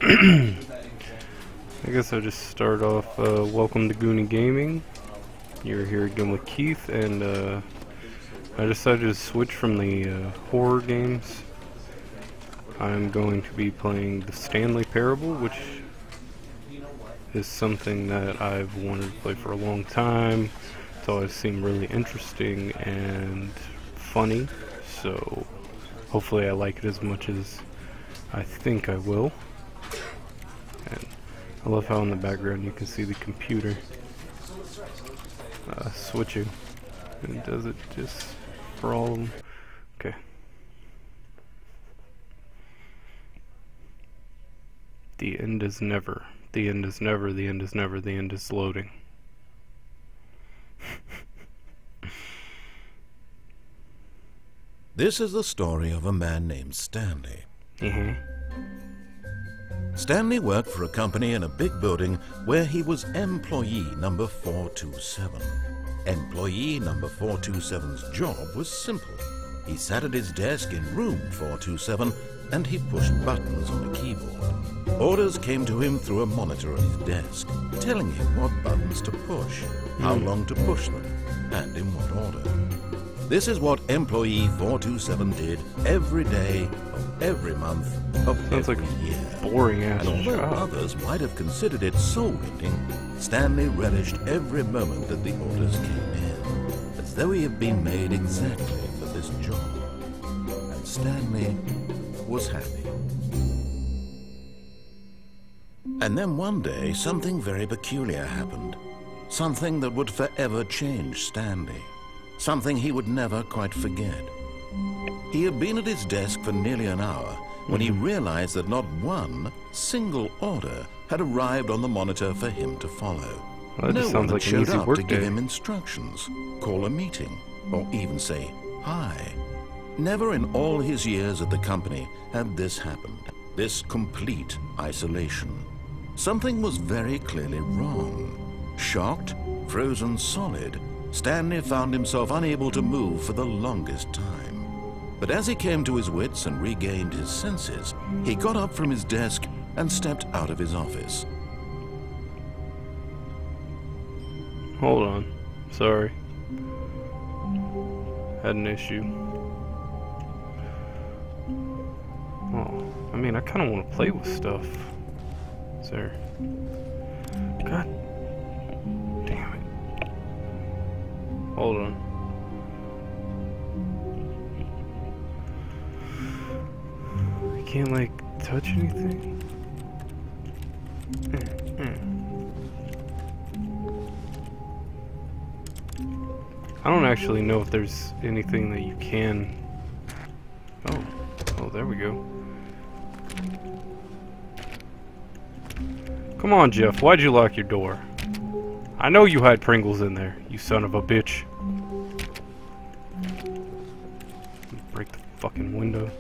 I guess I'll just start off, welcome to Goonie Gaming. You're here again with Keith, and I decided to switch from the horror games. I'm going to be playing the Stanley Parable, which is something that I've wanted to play for a long time. It's always seemed really interesting and funny, so hopefully I like it as much as I think I will. And I love how in the background you can see the computer switching, and it does it just for all of them. Okay. The end is never. The end is never. The end is never. The end is loading. This is the story of a man named Stanley. Stanley worked for a company in a big building where he was employee number 427. Employee number 427's job was simple. He sat at his desk in room 427 and he pushed buttons on a keyboard. Orders came to him through a monitor on his desk, telling him what buttons to push, how long to push them, and in what order. This is what employee 427 did every day of every month of every year. Boring ass and although job. others might have considered it soul-rending, Stanley relished every moment that the orders came in, as though he had been made exactly for this job. And Stanley was happy. And then one day, something very peculiar happened. Something that would forever change Stanley. Something he would never quite forget. He had been at his desk for nearly an hour when he realized that not one single order had arrived on the monitor for him to follow. Well, no one had showed up to give day. him instructions, call a meeting, or even say hi. Never in all his years at the company had this happened, this complete isolation. Something was very clearly wrong. Shocked, frozen solid, Stanley found himself unable to move for the longest time. But as he came to his wits and regained his senses, he got up from his desk and stepped out of his office. Hold on. Sorry. Had an issue. Oh, I mean, I kind of want to play with stuff. Is there... God damn it. Hold on. I can't, like, touch anything? I don't actually know if there's anything that you can... Oh, there we go. Come on, Jeff, why'd you lock your door? I know you hide Pringles in there, you son of a bitch. Break the fucking window.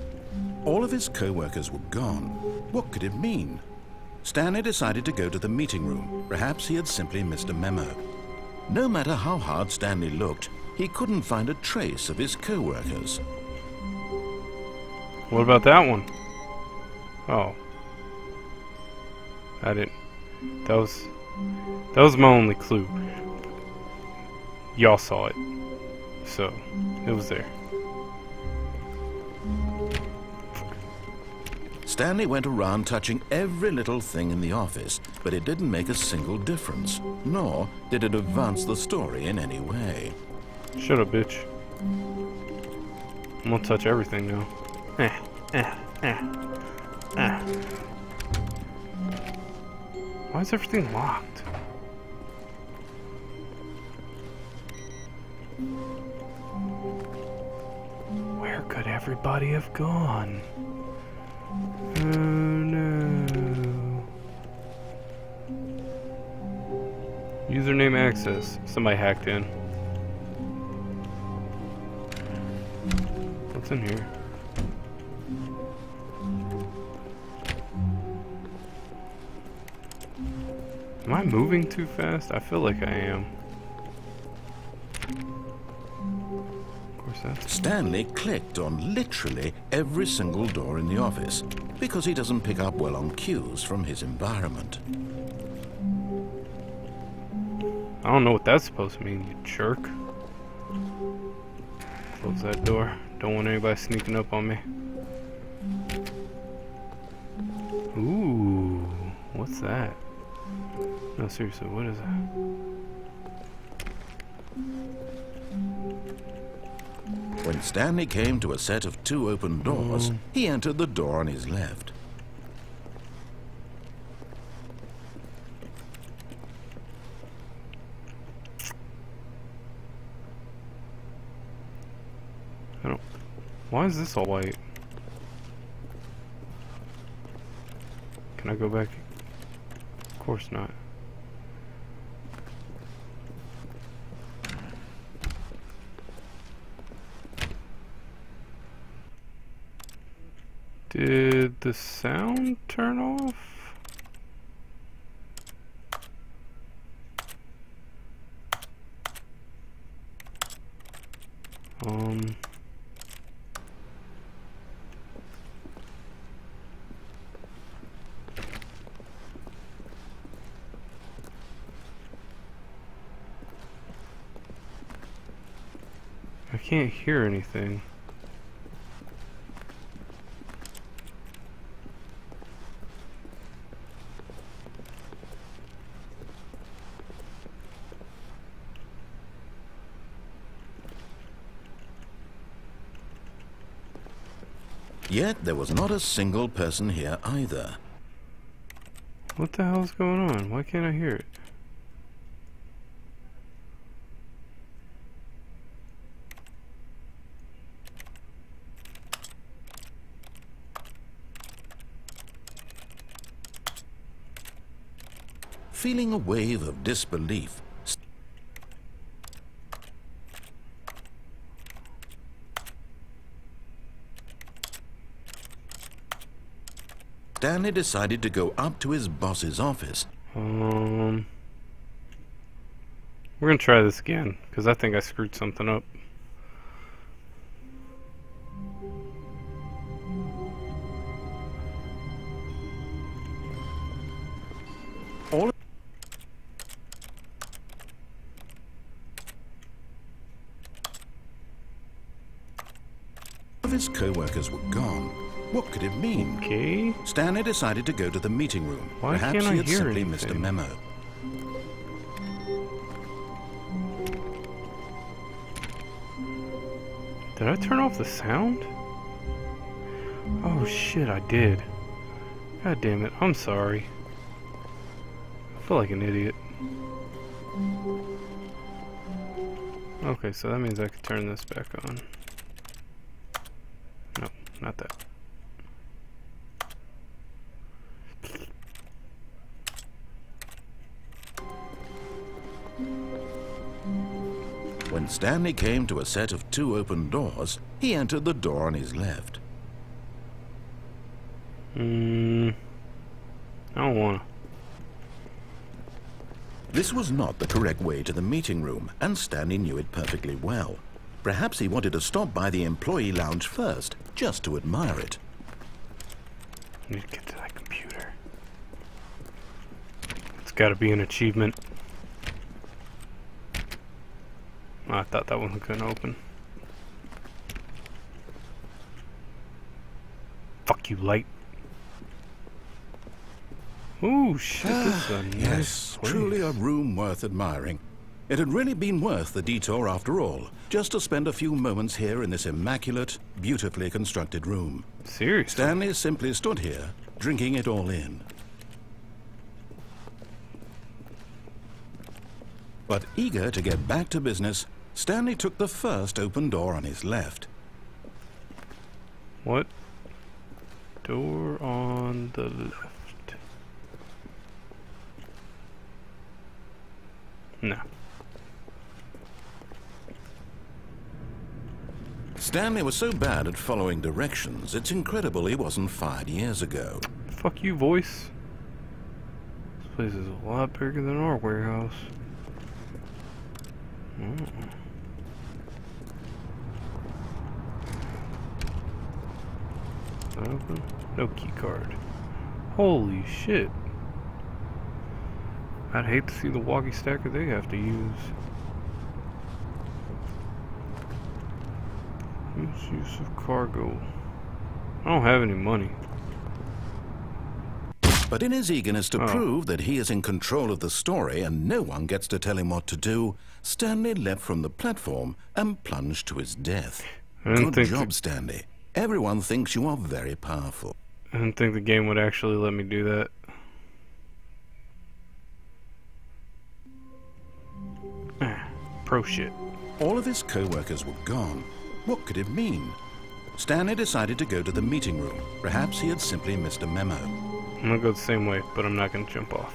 All of his co-workers were gone. What could it mean? Stanley decided to go to the meeting room. Perhaps he had simply missed a memo. No matter how hard Stanley looked, he couldn't find a trace of his co-workers. What about that one? Oh. I didn't... That was my only clue. Y'all saw it. So, it was there. Stanley went around touching every little thing in the office, but it didn't make a single difference, nor did it advance the story in any way. Shut up, bitch. I'm gonna touch everything now. Why is everything locked? Where could everybody have gone? Oh no. Username access. Somebody hacked in. What's in here? Am I moving too fast? I feel like I am. Of course That's Stanley clicked on literally every single door in the office because he doesn't pick up well on cues from his environment. I don't know what that's supposed to mean, you jerk. Close that door. Don't want anybody sneaking up on me. Ooh, what's that? No, seriously, what is that? When Stanley came to a set of 2 open doors, he entered the door on his left. Why is this all white? Can I go back? Of course not. Did the sound turn off? I can't hear anything. Yet there was not a single person here either. What the hell's going on? Why can't I hear it? Feeling a wave of disbelief, Stanley decided to go up to his boss's office. We're gonna try this again, because I think I screwed something up. All of his co-workers were gone. What could it mean? Okay. Stanley decided to go to the meeting room. Why Perhaps can't I he had hear simply missed a anything? memo. Did I turn off the sound? Oh shit, I did. God damn it, I'm sorry. I feel like an idiot. Okay, so that means I could turn this back on. No, not that. When Stanley came to a set of 2 open doors, he entered the door on his left. I don't wanna. This was not the correct way to the meeting room, and Stanley knew it perfectly well. Perhaps he wanted to stop by the employee lounge first, just to admire it. I need to get to that computer. It's gotta be an achievement. Oh, I thought that one couldn't open. Fuck you, light. Ooh, shit, this is a nice Yes, place. truly a room worth admiring. It had really been worth the detour after all, just to spend a few moments here in this immaculate, beautifully constructed room. Seriously? Stanley simply stood here, drinking it all in. But eager to get back to business, Stanley took the first open door on his left. What? Door on the left. No. Stanley was so bad at following directions, it's incredible he wasn't fired years ago. Fuck you, voice. This place is a lot bigger than our warehouse. open? No key card. Holy shit. I'd hate to see the walkie stacker they have to use. Misuse of cargo. I don't have any money. But in his eagerness to prove that he is in control of the story and no one gets to tell him what to do, Stanley leapt from the platform and plunged to his death. Good job, Stanley. Everyone thinks you are very powerful. I didn't think the game would actually let me do that. Pro shit. All of his co-workers were gone. What could it mean? Stanley decided to go to the meeting room. Perhaps he had simply missed a memo. I'm gonna go the same way, but I'm not gonna jump off.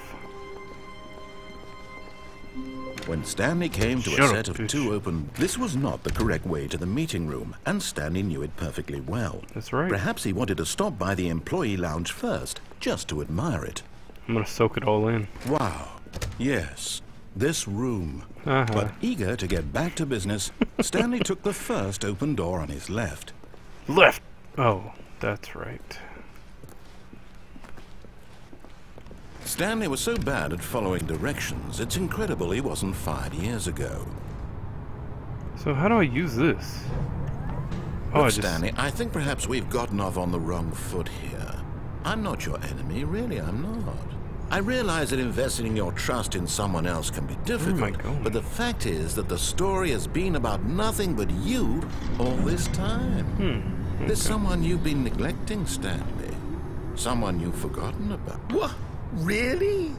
When Stanley came to a set of two open... This was not the correct way to the meeting room, and Stanley knew it perfectly well. That's right. Perhaps he wanted to stop by the employee lounge first, just to admire it. I'm gonna soak it all in. Wow. Yes. This room. But eager to get back to business, Stanley took the first open door on his left. Left! Oh, that's right. Stanley was so bad at following directions, it's incredible he wasn't fired years ago. So how do I use this? Look, Stanley, I think perhaps we've gotten off on the wrong foot here. I'm not your enemy, really, I'm not. I realize that investing your trust in someone else can be difficult, but the fact is that the story has been about nothing but you all this time. There's someone you've been neglecting, Stanley. Someone you've forgotten about. What? Really?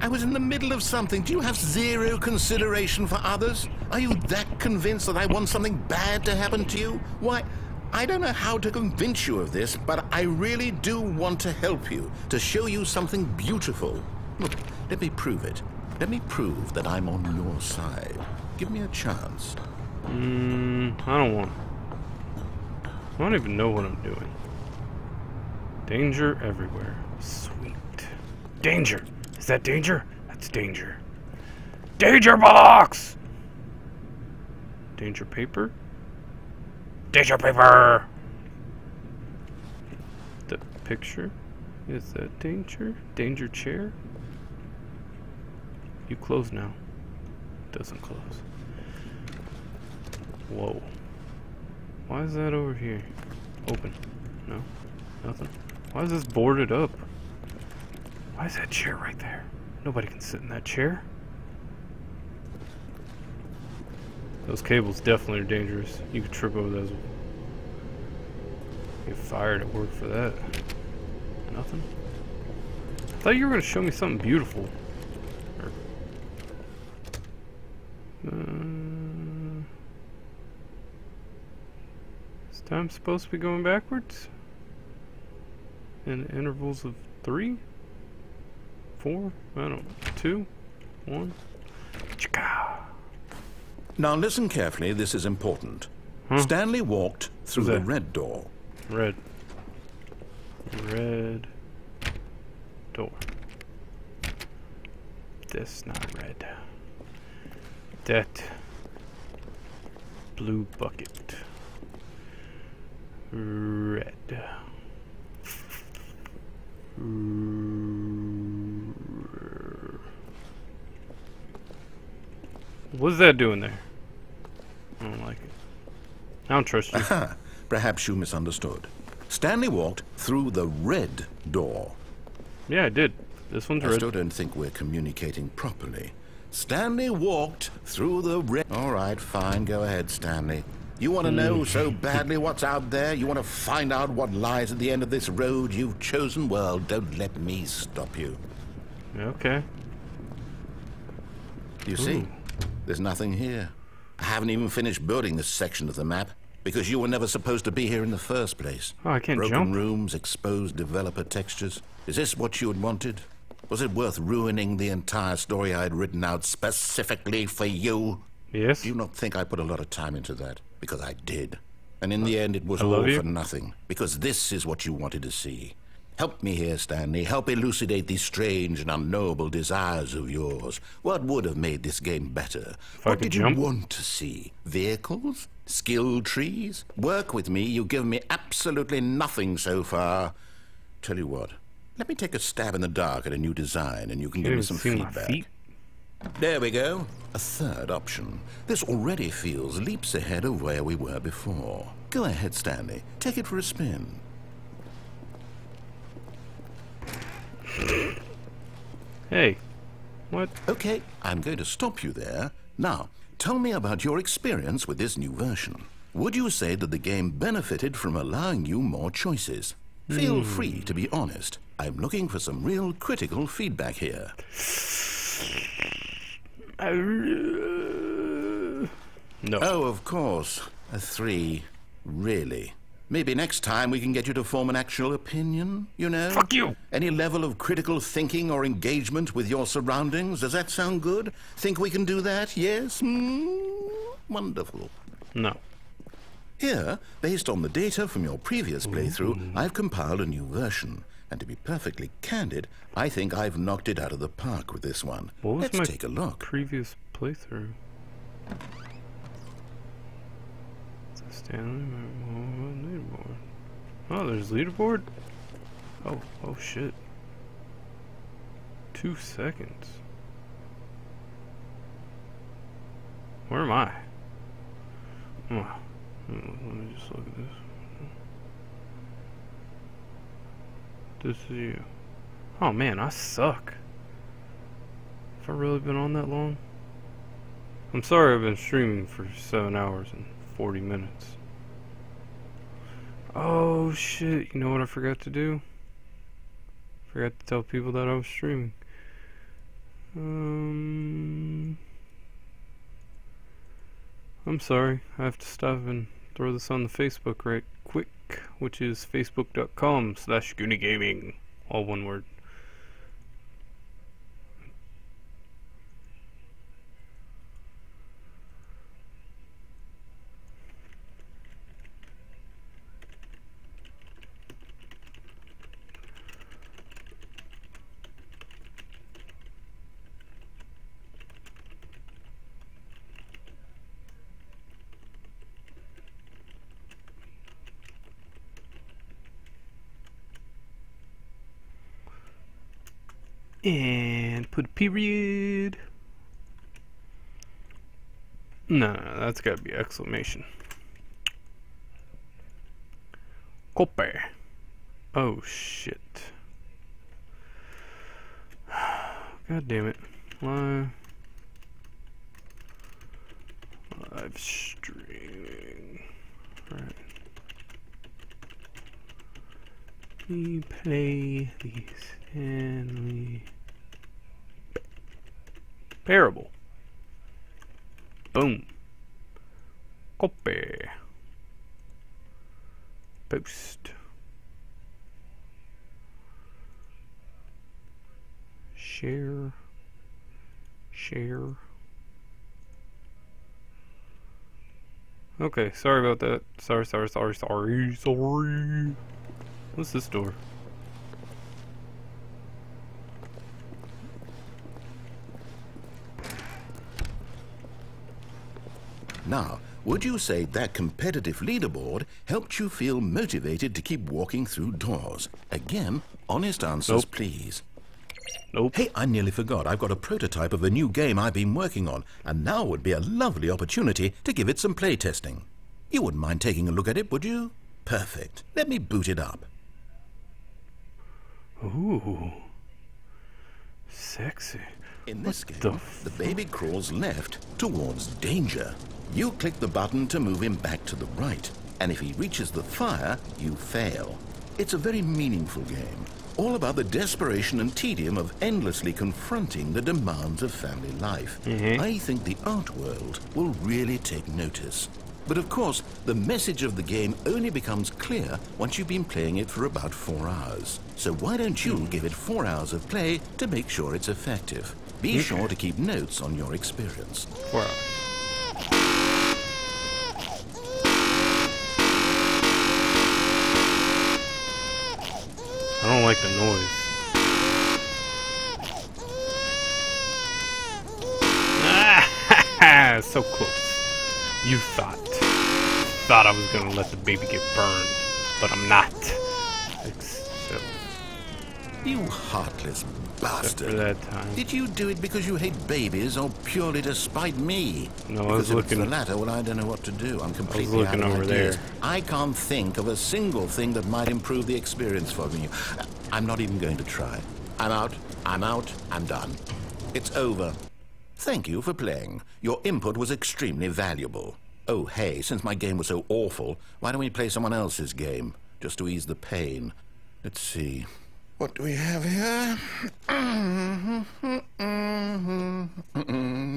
I was in the middle of something. Do you have zero consideration for others? Are you that convinced that I want something bad to happen to you? Why, I don't know how to convince you of this, but I really do want to help you, to show you something beautiful. Look, let me prove it. Let me prove that I'm on your side. Give me a chance. I don't want. I don't even know what I'm doing. Danger everywhere. Sweet. Danger! Is that danger? That's danger. Danger box! Danger paper? Danger paper! The picture? Is that danger? Danger chair? You close now. Doesn't close. Whoa. Why is that over here? Open. No? Nothing? Why is this boarded up? Why is that chair right there? Nobody can sit in that chair. Those cables definitely are dangerous. You could trip over those. Get fired at work for that. Nothing? I thought you were going to show me something beautiful. Is time supposed to be going backwards? In intervals of 3? 4? I don't know. 2? 1? Chika. Now listen carefully, this is important. Stanley walked through the red door. Red door. That's not red. That blue bucket. Red. What's that doing there? I don't like it. I don't trust you. Perhaps you misunderstood. Stanley walked through the red door. Yeah, I did. This one's red. I still don't think we're communicating properly. Stanley walked through the red... All right, fine. Go ahead, Stanley. You want to know so badly what's out there? You want to find out what lies at the end of this road you've chosen? Well, don't let me stop you. Okay. You see, there's nothing here. I haven't even finished building this section of the map because you were never supposed to be here in the first place. Oh, I can't Broken jump. rooms, exposed developer textures. Is this what you had wanted? Was it worth ruining the entire story I had written out specifically for you? Yes. Do you not think I put a lot of time into that? Because I did. And in the end, it was all for nothing. Because this is what you wanted to see. Help me here, Stanley. Help elucidate these strange and unknowable desires of yours. What would have made this game better? What did you want to see? Vehicles? Skill trees? Work with me. You've given me absolutely nothing so far. Tell you what. Let me take a stab in the dark at a new design, and you can give me some feedback. There we go. A third option. This already feels leaps ahead of where we were before. Go ahead, Stanley. Take it for a spin. Hey, what? Okay, I'm going to stop you there. Now, tell me about your experience with this new version. Would you say that the game benefited from allowing you more choices? Feel free to be honest. I'm looking for some real critical feedback here. No. Oh, of course. A 3. Really? Maybe next time we can get you to form an actual opinion, you know? Fuck you! Any level of critical thinking or engagement with your surroundings, does that sound good? Think we can do that, yes? Wonderful. No. Here, based on the data from your previous playthrough, I've compiled a new version. And to be perfectly candid, I think I've knocked it out of the park with this one. Let's take a look. Previous playthrough. Stanley, leaderboard. Oh, there's leaderboard? Oh shit. 2 seconds. Where am I? Oh, let me just look at this. This is you. Oh man, I suck. Have I really been on that long? I'm sorry I've been streaming for 7 hours and 40 minutes. Oh shit, you know what I forgot to do? Forgot to tell people that I was streaming. I'm sorry, I have to stop and throw this on the Facebook right quick, which is facebook.com/Goonie Gaming. All one word. And put a period. No, that's gotta be exclamation. Copy. Oh shit. God damn it. Live streaming. Alright. We play the Stanley Parable. Boom. Copy. Post. Share. Okay, sorry about that. Sorry. What's this door? Now, would you say that competitive leaderboard helped you feel motivated to keep walking through doors? Again, honest answers, please. Nope. Hey, I nearly forgot. I've got a prototype of a new game I've been working on, and now would be a lovely opportunity to give it some play testing. You wouldn't mind taking a look at it, would you? Perfect. Let me boot it up. Ooh. Sexy. In this game, the baby crawls left towards danger. You click the button to move him back to the right, and if he reaches the fire, you fail. It's a very meaningful game, all about the desperation and tedium of endlessly confronting the demands of family life. I think the art world will really take notice. But of course, the message of the game only becomes clear once you've been playing it for about 4 hours. So why don't you give it 4 hours of play to make sure it's effective? Be sure to keep notes on your experience. 4 hours. I don't like the noise. Ah, so close. You thought I was gonna let the baby get burned, but I'm not. Except You heartless for bastard. that time. Did you do it because you hate babies or purely to spite me? No, I Because was if it's looking. the latter, well, I don't know what to do. I'm completely looking out of over ideas. there. I can't think of a single thing that might improve the experience for me. I'm not even going to try. I'm out. I'm out. I'm done. It's over. Thank you for playing. Your input was extremely valuable. Oh, hey, since my game was so awful, why don't we play someone else's game? Just to ease the pain. Let's see. What do we have here?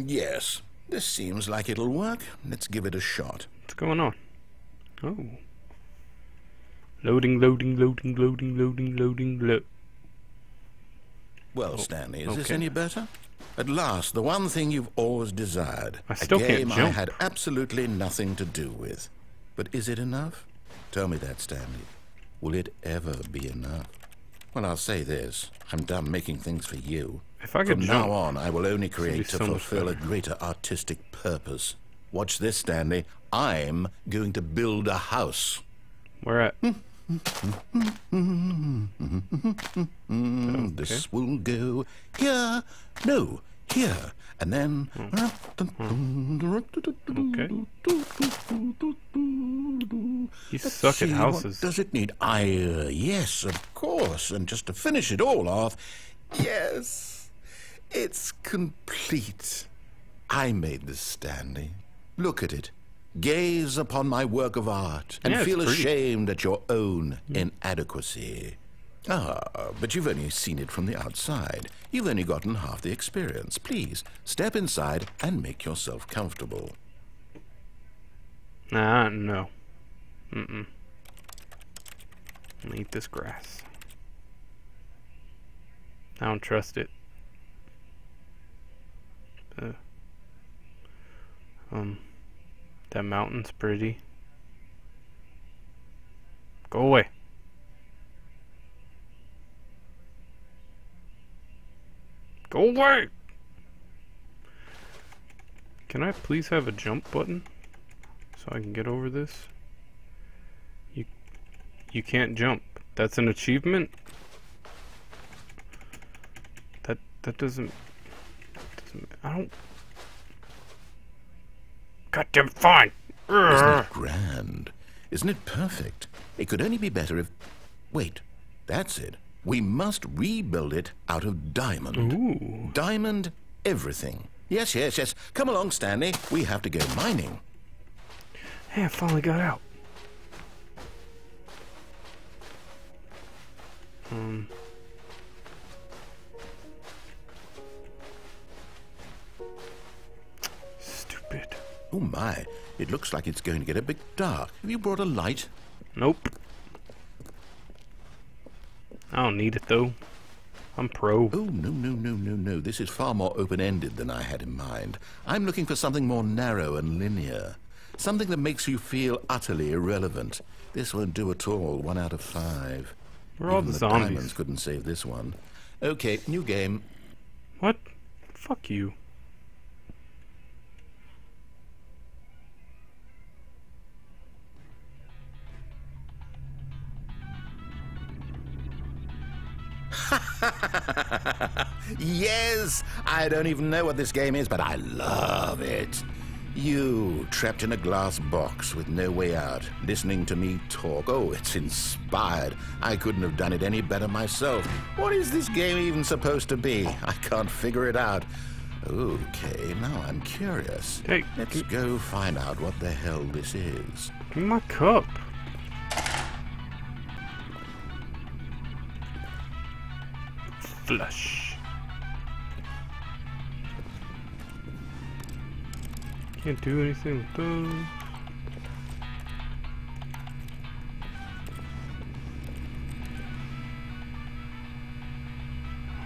Yes, this seems like it'll work. Let's give it a shot. What's going on? Oh. Loading, loading, loading, loading, loading, loading, Well, Stanley, is this okay. any better? At last, the one thing you've always desired. I still a can't game I jump. had absolutely nothing to do with. But is it enough? Tell me that, Stanley. Will it ever be enough? Well, I'll say this. I'm done making things for you. If I could From jump, now on, I will only be create to so much fulfill a better. greater artistic purpose. Watch this, Stanley. I'm going to build a house. where at? This will go here. No, here. And then... Okay. You Let's suck at see, houses. What does it need? Yes, of course. And just to finish it all off, yes, it's complete. I made this, Stanley. Look at it. Gaze upon my work of art and Yeah, it's feel pretty. ashamed at your own inadequacy. Ah, but you've only seen it from the outside. You've only gotten half the experience. Please, step inside and make yourself comfortable. Nah, no. Mm-mm. I'm gonna eat this grass. I don't trust it. That mountain's pretty. Go away. Go away! Can I please have a jump button so I can get over this? You can't jump. That's an achievement? That doesn't I don't. Goddamn fine. Isn't it grand? Isn't it perfect? It could only be better if... Wait, that's it. We must rebuild it out of diamond. Ooh. Diamond everything. Yes, yes, yes. Come along, Stanley. We have to go mining. Hey, I finally got out. Stupid. Oh, my. It looks like it's going to get a bit dark. Have you brought a light? Nope. I don't need it though. I'm pro. Oh, no, no, no, no, no. This is far more open-ended than I had in mind. I'm looking for something more narrow and linear. Something that makes you feel utterly irrelevant. This won't do at all. 1 out of 5. We're all Even the the zombies. diamonds couldn't save this one. Okay, new game. What? Fuck you. Yes! I don't even know what this game is, but I love it. You, trapped in a glass box with no way out, listening to me talk. Oh, it's inspired. I couldn't have done it any better myself. What is this game even supposed to be? I can't figure it out. Okay, now I'm curious. Hey, Let's go find out what the hell this is. give me my cup. Flush. Can't do anything with those.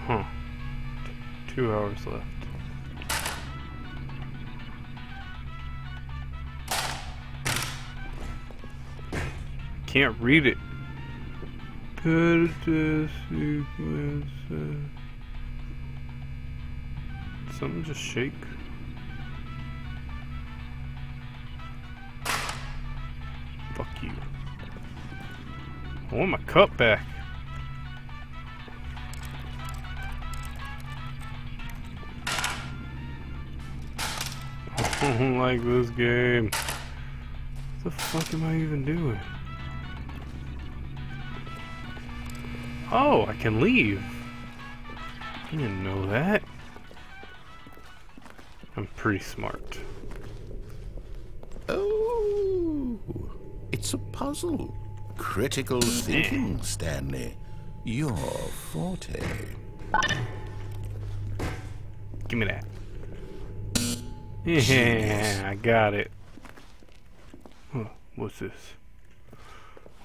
Huh. 2 hours left. Can't read it. Could sequence something just shake? Fuck you. I want my cup back. I don't like this game. What the fuck am I even doing? Oh, I can leave. I didn't know that. I'm pretty smart. Oh, it's a puzzle. Critical thinking, Stanley. Your forte. Give me that. Yeah, I got it. Huh, what's this?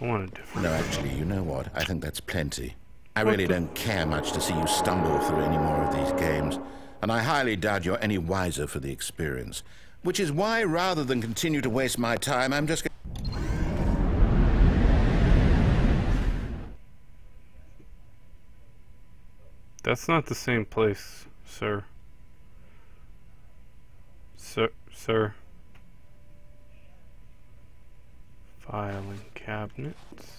I want a different... No, actually, you know what? I think that's plenty. I really don't care much to see you stumble through any more of these games, and I highly doubt you're any wiser for the experience. Which is why, rather than continue to waste my time, I'm just... That's not the same place, sir. Sir. Filing cabinets.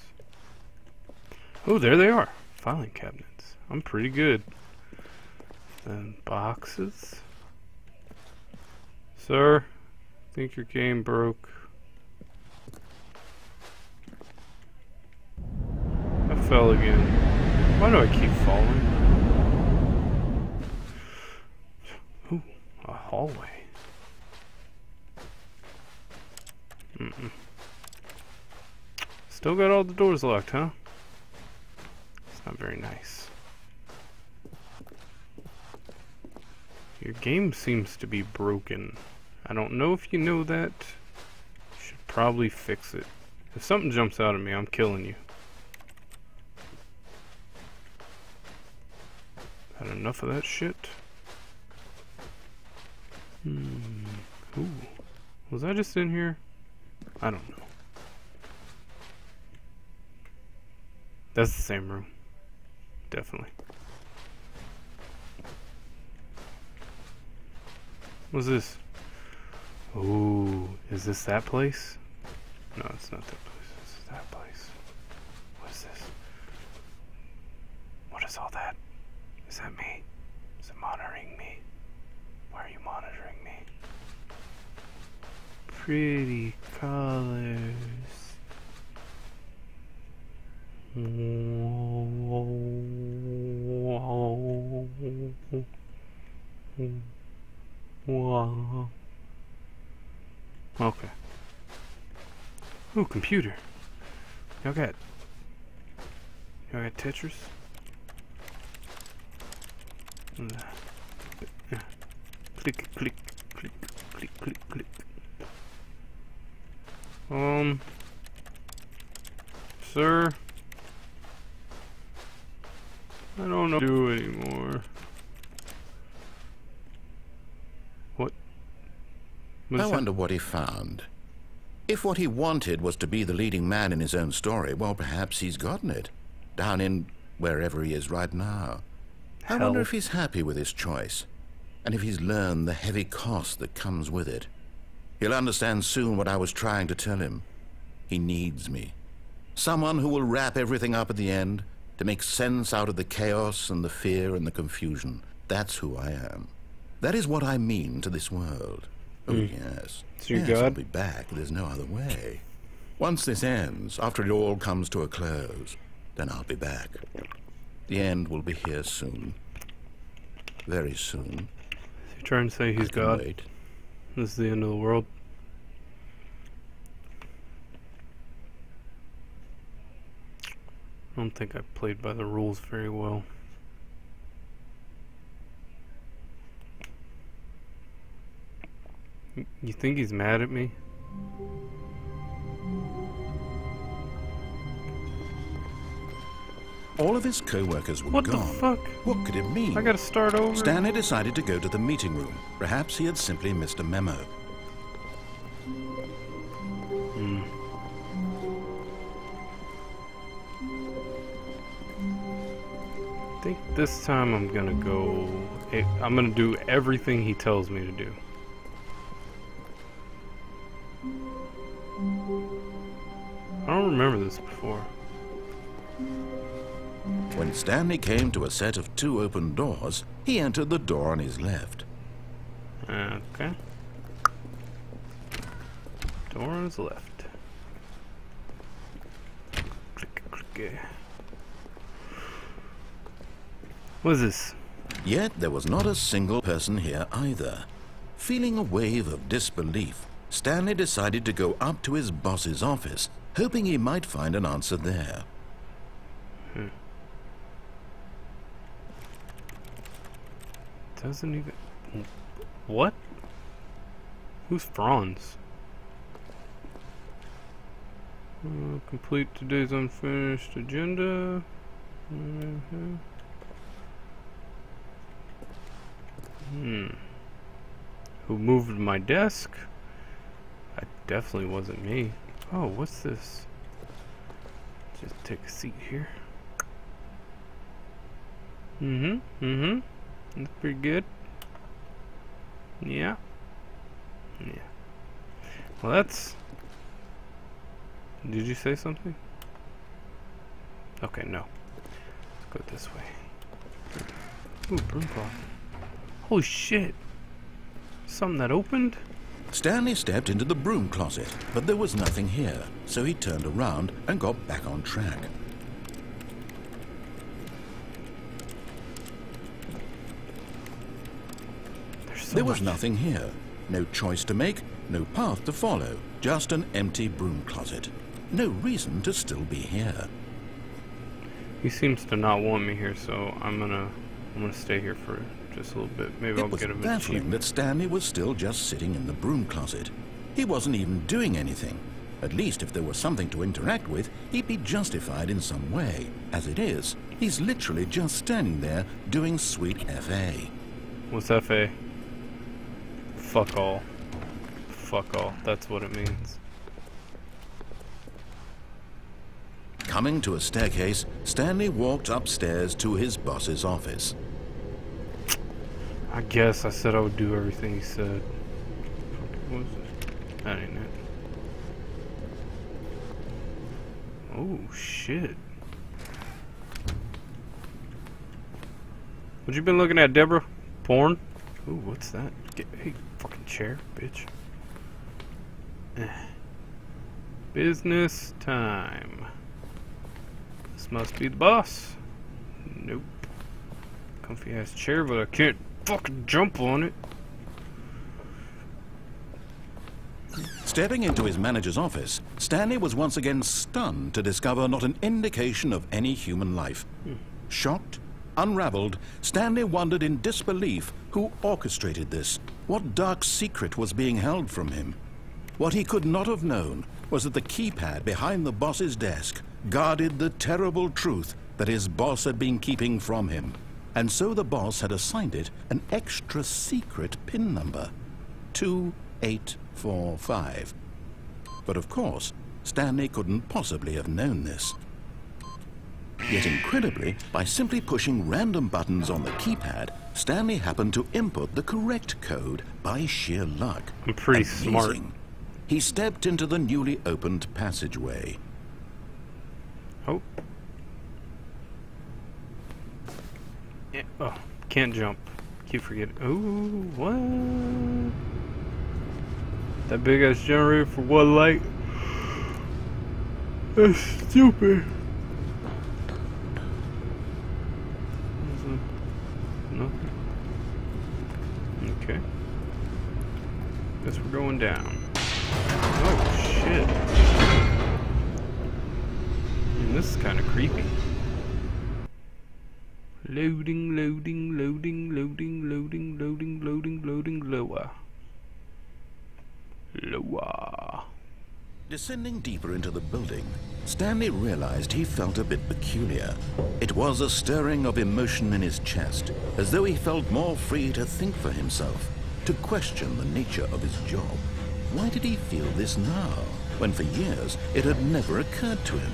Oh, there they are. Filing cabinets. I'm pretty good. Then boxes. Sir, I think your game broke. I fell again. Why do I keep falling? Ooh, a hallway. Still got all the doors locked, huh? It's not very nice. Your game seems to be broken. I don't know if you know that. You should probably fix it. If something jumps out at me, I'm killing you. Had enough of that shit? Ooh. Was I just in here? I don't know. That's the same room. Definitely. What's this? Ooh, is this that place? No, it's not that place. This is that place. What is this? What is all that? Is that me? Is it monitoring me? Why are you monitoring me? Pretty colors. Wow. Okay. Ooh, computer. Y'all got Tetris? Click, click, click, click, click, click. Sir, I don't know what to do anymore. What? I wonder what he found. If what he wanted was to be the leading man in his own story, well, perhaps he's gotten it. Down in wherever he is right now. I wonder if he's happy with his choice, and if he's learned the heavy cost that comes with it. He'll understand soon what I was trying to tell him. He needs me. Someone who will wrap everything up at the end, to make sense out of the chaos and the fear and the confusion. That's who I am. That is what I mean to this world. Oh, yes. So you're yes, God? I'll be back. There's no other way. Once this ends, after it all comes to a close, then I'll be back. The end will be here soon. Very soon. You're trying to say he's God? Wait. This is the end of the world? I don't think I played by the rules very well. You think he's mad at me? All of his co-workers were What gone. the fuck? What could it mean? I gotta start over? Stanley decided to go to the meeting room. Perhaps he had simply missed a memo. think this time I'm gonna go... I'm gonna do everything he tells me to do. I don't remember this before. When Stanley came to a set of 2 open doors, he entered the door on his left. Okay. Door on his left. Click, click. What is this? Yet there was not a single person here either. Feeling a wave of disbelief, Stanley decided to go up to his boss's office, hoping he might find an answer there. Doesn't even... What? Who's Franz? Complete today's unfinished agenda. Who moved my desk? That definitely wasn't me. Oh, what's this? Just take a seat here. That's pretty good. Yeah. Well, that's... Did you say something? Okay, no. Let's go this way. Ooh, broom cloth. Holy shit. Something that opened? Stanley stepped into the broom closet, but there was nothing here, so he turned around and got back on track. There was nothing here. No choice to make, no path to follow, just an empty broom closet. No reason to still be here. He seems to not want me here, so I'm gonna stay here for just a little bit. Maybe I'll get him a It was baffling that Stanley was still just sitting in the broom closet. He wasn't even doing anything. At least if there was something to interact with, he'd be justified in some way. As it is, he's literally just standing there doing sweet FA. What's FA? Fuck all. Fuck all. That's what it means. Coming to a staircase, Stanley walked upstairs to his boss's office. I guess I said I would do everything he said. What was it? That ain't it. Oh, shit. What you been looking at, Deborah? Porn? Ooh, what's that? Hey, fucking chair, bitch. Business time. This must be the boss. Nope. Comfy ass chair, but I can't fucking jump on it. Stepping into his manager's office, Stanley was once again stunned to discover not an indication of any human life. Shocked, unraveled, Stanley wondered in disbelief who orchestrated this. What dark secret was being held from him? What he could not have known was that the keypad behind the boss's desk guarded the terrible truth that his boss had been keeping from him. And so the boss had assigned it an extra secret PIN number, 2845. But of course, Stanley couldn't possibly have known this. Yet incredibly, by simply pushing random buttons on the keypad, Stanley happened to input the correct code by sheer luck. I'm pretty Amazing. smart. He stepped into the newly opened passageway. Oh. Yeah. Oh, can't jump. Keep forgetting. Ooh, what? That big ass generator for one light? That's stupid. Nothing. Okay. Guess we're going down. Oh shit. Man, this is kind of creepy. Loading, loading, loading, loading, loading, loading, loading, loading, lower. Lower. Descending deeper into the building, Stanley realized he felt a bit peculiar. It was a stirring of emotion in his chest, as though he felt more free to think for himself, to question the nature of his job. Why did he feel this now, when for years it had never occurred to him?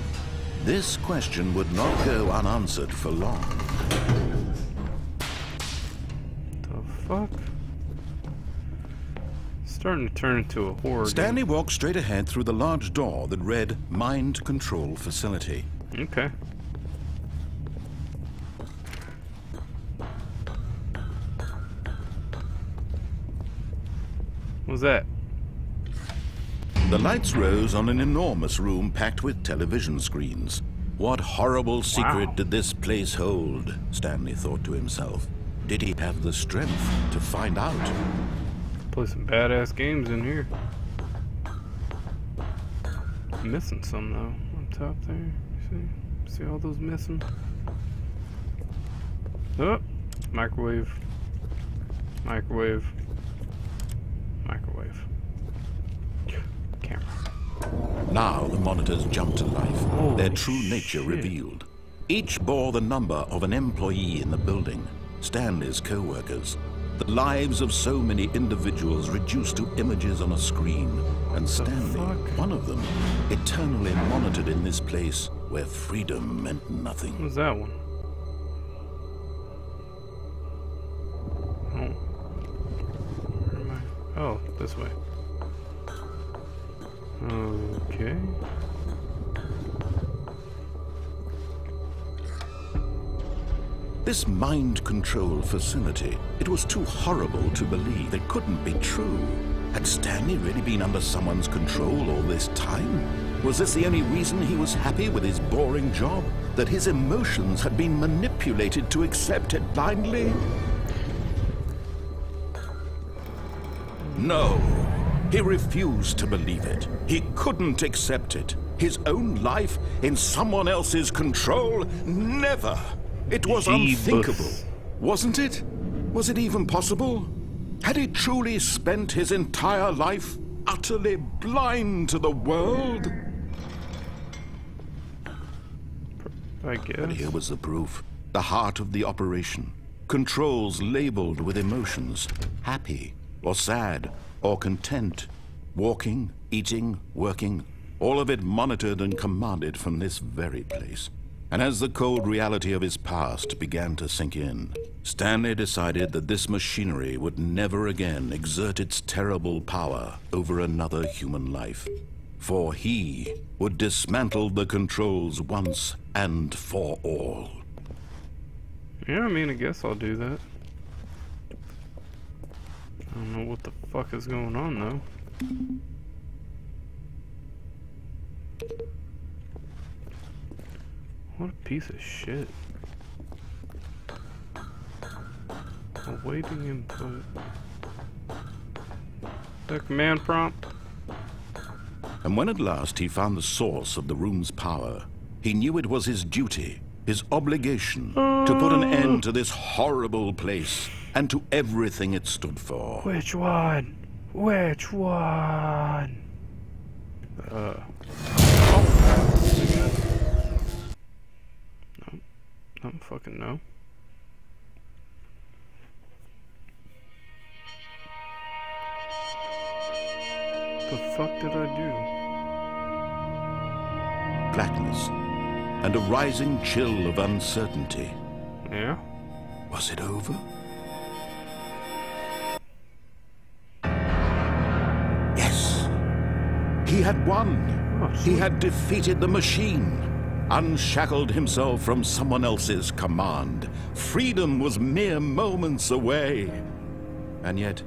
This question would not go unanswered for long. fuck? It's starting to turn into a horror Stanley game. walked straight ahead through the large door that read Mind Control Facility. Okay. What's that? The lights rose on an enormous room packed with television screens. What horrible secret did this place hold? Stanley thought to himself. Did he have the strength to find out? Play some badass games in here. I'm missing some though on top there. See all those missing? Oh, microwave. Microwave. Microwave. Camera. Now the monitors jumped to life, Holy their true nature shit. revealed. Each bore the number of an employee in the building, Stanley's co-workers. The lives of so many individuals reduced to images on a screen, and Stanley, one of them, eternally monitored in this place where freedom meant nothing. What's that one? Oh. Where am I? Oh, this way. Okay. This mind control facility, it was too horrible to believe. It couldn't be true. Had Stanley really been under someone's control all this time? Was this the only reason he was happy with his boring job? That his emotions had been manipulated to accept it blindly? No. He refused to believe it. He couldn't accept it. His own life in someone else's control? Never! It was unthinkable, wasn't it? Was it even possible? Had he truly spent his entire life utterly blind to the world? I guess. But here was the proof. The heart of the operation. Controls labeled with emotions. Happy, or sad, or content. Walking, eating, working. All of it monitored and commanded from this very place. And as the cold reality of his past began to sink in, Stanley decided that this machinery would never again exert its terrible power over another human life. For he would dismantle the controls once and for all. Yeah, I mean, I guess I'll do that. I don't know what the fuck is going on, though. What a piece of shit. Awaiting input. The command prompt. And when at last he found the source of the room's power, he knew it was his duty, his obligation, to put an end to this horrible place and to everything it stood for. Which one? Which one? I don't fucking know. The fuck did I do? Blackness and a rising chill of uncertainty. Yeah? Was it over? Yes. He had won. Oh, He had defeated the machine. Unshackled himself from someone else's command. Freedom was mere moments away. And yet,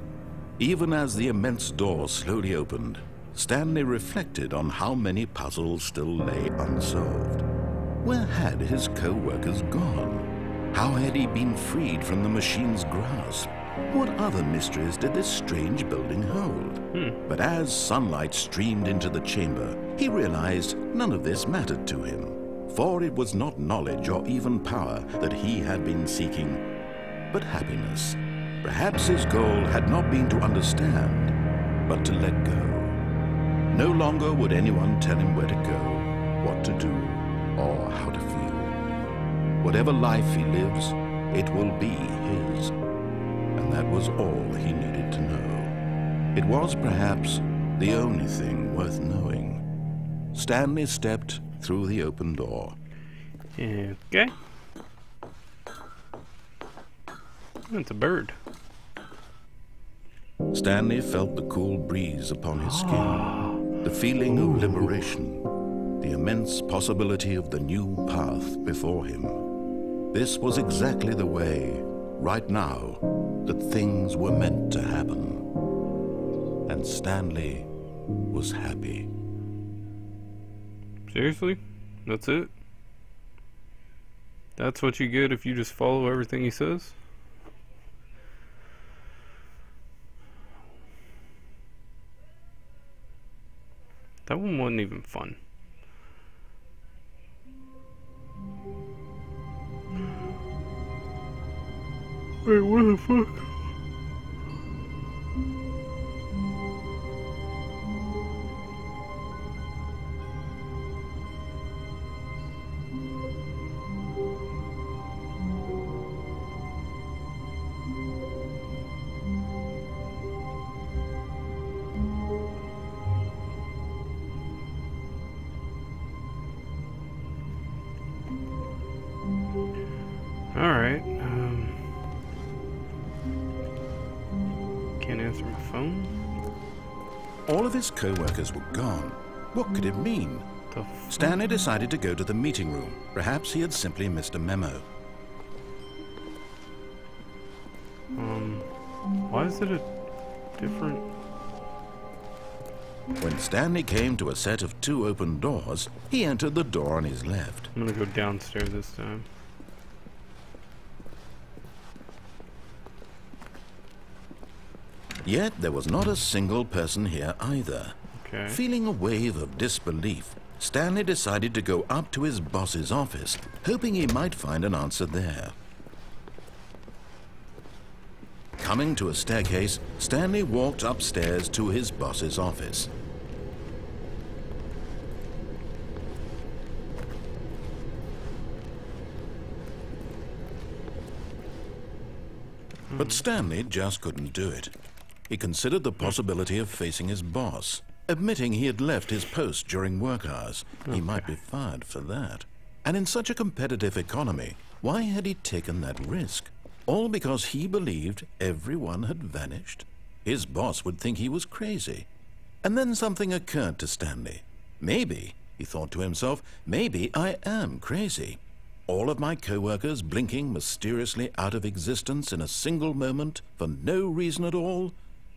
even as the immense door slowly opened, Stanley reflected on how many puzzles still lay unsolved. Where had his co-workers gone? How had he been freed from the machine's grasp? What other mysteries did this strange building hold? But as sunlight streamed into the chamber, he realized none of this mattered to him. For it was not knowledge or even power that he had been seeking, but happiness. Perhaps his goal had not been to understand, but to let go. No longer would anyone tell him where to go, what to do, or how to feel. Whatever life he lives, it will be his. And that was all he needed to know. It was perhaps the only thing worth knowing. Stanley stepped through the open door. Okay. It's a bird. Stanley felt the cool breeze upon his skin, the feeling of liberation, the immense possibility of the new path before him. This was exactly the way, right now, that things were meant to happen. And Stanley was happy. Seriously? That's it? That's what you get if you just follow everything he says? That one wasn't even fun. Wait, what the fuck? Alright, can't answer my phone. All of his co-workers were gone. What could it mean? Stanley decided to go to the meeting room. Perhaps he had simply missed a memo. Why is it a different... When Stanley came to a set of 2 open doors, he entered the door on his left. I'm gonna go downstairs this time. Yet there was not a single person here either. Okay. Feeling a wave of disbelief, Stanley decided to go up to his boss's office, hoping he might find an answer there. Coming to a staircase, Stanley walked upstairs to his boss's office. But Stanley just couldn't do it. He considered the possibility of facing his boss, admitting he had left his post during work hours. He might be fired for that. And in such a competitive economy, why had he taken that risk? All because he believed everyone had vanished? His boss would think he was crazy. And then something occurred to Stanley. Maybe, he thought to himself, maybe I am crazy. All of my co-workers blinking mysteriously out of existence in a single moment for no reason at all?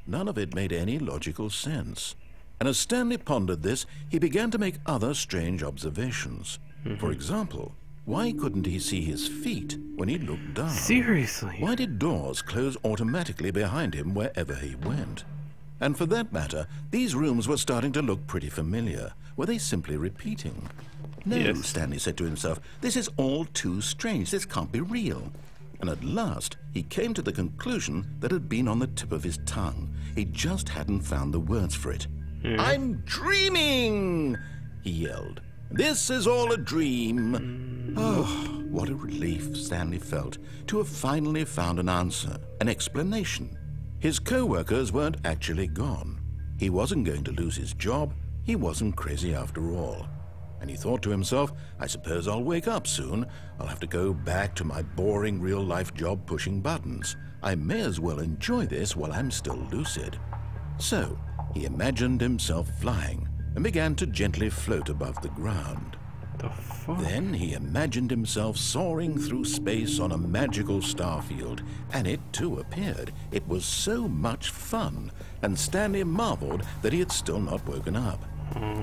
None of it made any logical sense. And as Stanley pondered this, he began to make other strange observations. For example, why couldn't he see his feet when he looked down? Seriously? Why did doors close automatically behind him wherever he went? And for that matter, these rooms were starting to look pretty familiar. Were they simply repeating? No, Yes. Stanley said to himself, this is all too strange. This can't be real. And at last, he came to the conclusion that had been on the tip of his tongue. He just hadn't found the words for it. I'm dreaming, he yelled. This is all a dream. Oh, what a relief Stanley felt to have finally found an answer, an explanation. His co-workers weren't actually gone. He wasn't going to lose his job. He wasn't crazy after all. And he thought to himself, I suppose I'll wake up soon. I'll have to go back to my boring real-life job pushing buttons. I may as well enjoy this while I'm still lucid. So, he imagined himself flying and began to gently float above the ground. The fuck? Then he imagined himself soaring through space on a magical starfield, and it too appeared. It was so much fun, and Stanley marveled that he had still not woken up.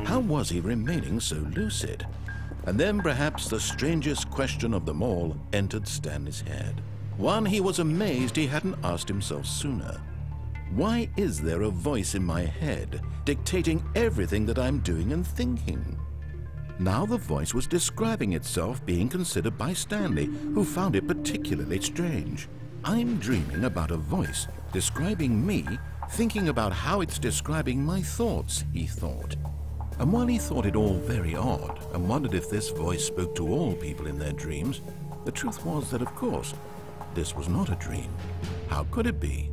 How was he remaining so lucid? And then perhaps the strangest question of them all entered Stanley's head. One he was amazed he hadn't asked himself sooner. Why is there a voice in my head dictating everything that I'm doing and thinking? Now the voice was describing itself being considered by Stanley, who found it particularly strange. I'm dreaming about a voice describing me, thinking about how it's describing my thoughts, he thought. And while he thought it all very odd and wondered if this voice spoke to all people in their dreams, the truth was that, of course, this was not a dream. How could it be?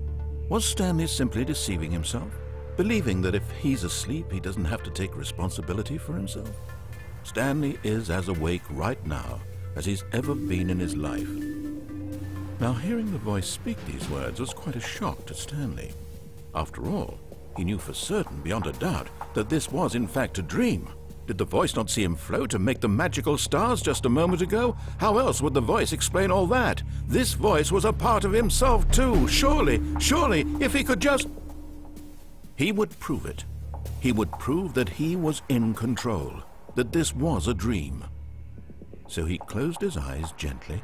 Was Stanley simply deceiving himself, believing that if he's asleep, he doesn't have to take responsibility for himself? Stanley is as awake right now as he's ever been in his life. Now, hearing the voice speak these words was quite a shock to Stanley. After all, he knew for certain, beyond a doubt, that this was in fact a dream. Did the voice not see him float and make the magical stars just a moment ago? How else would the voice explain all that? This voice was a part of himself too. Surely, if he could just... He would prove it. He would prove that he was in control, that this was a dream. So he closed his eyes gently,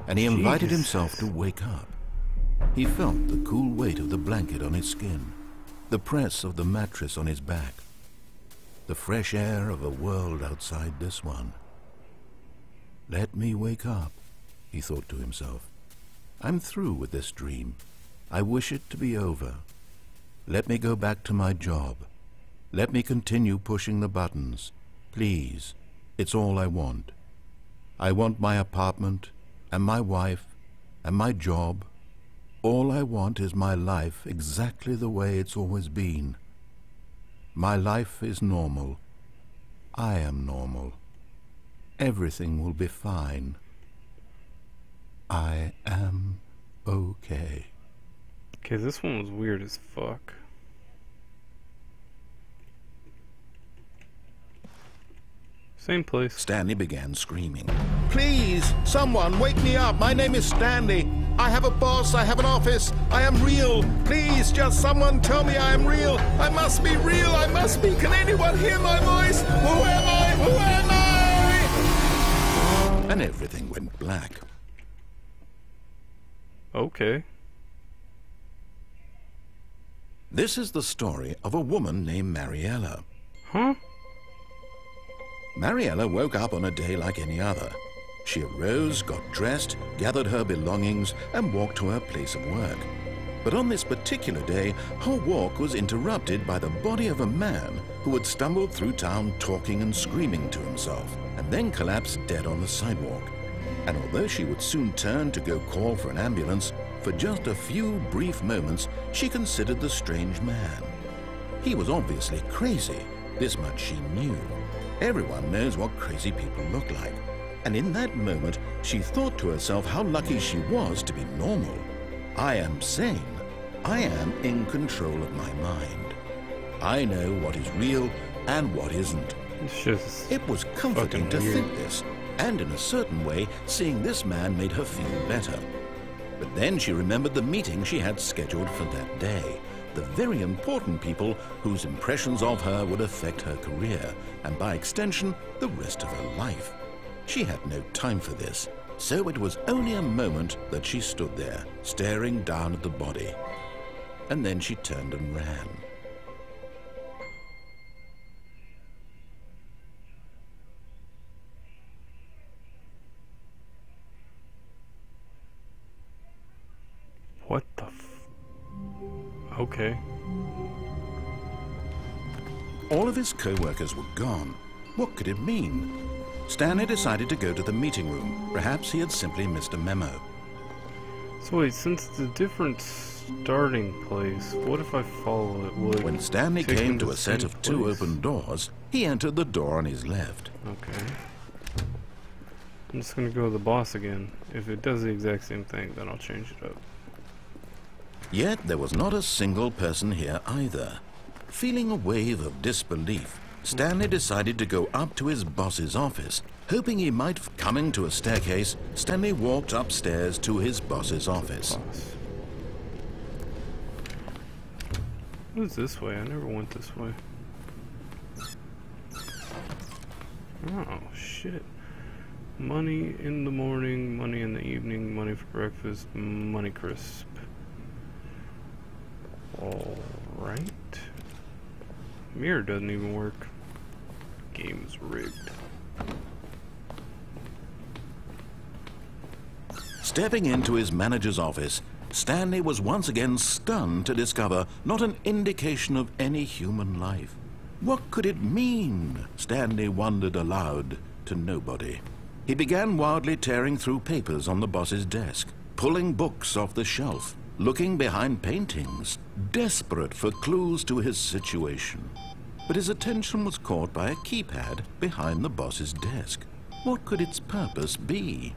and he invited himself to wake up. He felt the cool weight of the blanket on his skin, the press of the mattress on his back, the fresh air of a world outside this one. Let me wake up, he thought to himself. I'm through with this dream. I wish it to be over. Let me go back to my job. Let me continue pushing the buttons. Please, it's all I want. I want my apartment, and my wife, and my job. All I want is my life exactly the way it's always been. My life is normal. I am normal. Everything will be fine. I am okay. Okay, this one was weird as fuck. Same place. Stanley began screaming. Please, someone, wake me up. My name is Stanley. I have a boss. I have an office. I am real. Please, just someone tell me I am real. I must be real. I must be. Can anyone hear my voice? Who am I? Who am I? And everything went black. Okay. This is the story of a woman named Mariella. Huh? Mariella woke up on a day like any other. She arose, got dressed, gathered her belongings, and walked to her place of work. But on this particular day, her walk was interrupted by the body of a man who had stumbled through town talking and screaming to himself, and then collapsed dead on the sidewalk. And although she would soon turn to go call for an ambulance, for just a few brief moments, she considered the strange man. He was obviously crazy. This much she knew. Everyone knows what crazy people look like. And in that moment, she thought to herself how lucky she was to be normal. I am sane. I am in control of my mind. I know what is real and what isn't. It was comforting to think this, and in a certain way, seeing this man made her feel better. But then she remembered the meeting she had scheduled for that day. The very important people whose impressions of her would affect her career, and by extension, the rest of her life. She had no time for this, so it was only a moment that she stood there, staring down at the body. And then she turned and ran. What the Okay. All of his co-workers were gone. What could it mean? Stanley decided to go to the meeting room. Perhaps he had simply missed a memo. So wait, since it's a different starting place, what if I follow it? When Stanley came to a set of two open doors, he entered the door on his left. Okay. I'm just gonna go to the boss again. If it does the exact same thing, then I'll change it up. Yet there was not a single person here either. Feeling a wave of disbelief, Stanley decided to go up to his boss's office, hoping he might... Coming to a staircase, Stanley walked upstairs to his boss's office. What is this way? I never went this way. Oh, shit. Money in the morning, money in the evening, money for breakfast, money crisp. Alright. Mirror doesn't even work. Game's rigged. Stepping into his manager's office, Stanley was once again stunned to discover not an indication of any human life. What could it mean? Stanley wondered aloud to nobody. He began wildly tearing through papers on the boss's desk, pulling books off the shelf, looking behind paintings, desperate for clues to his situation. But his attention was caught by a keypad behind the boss's desk. What could its purpose be?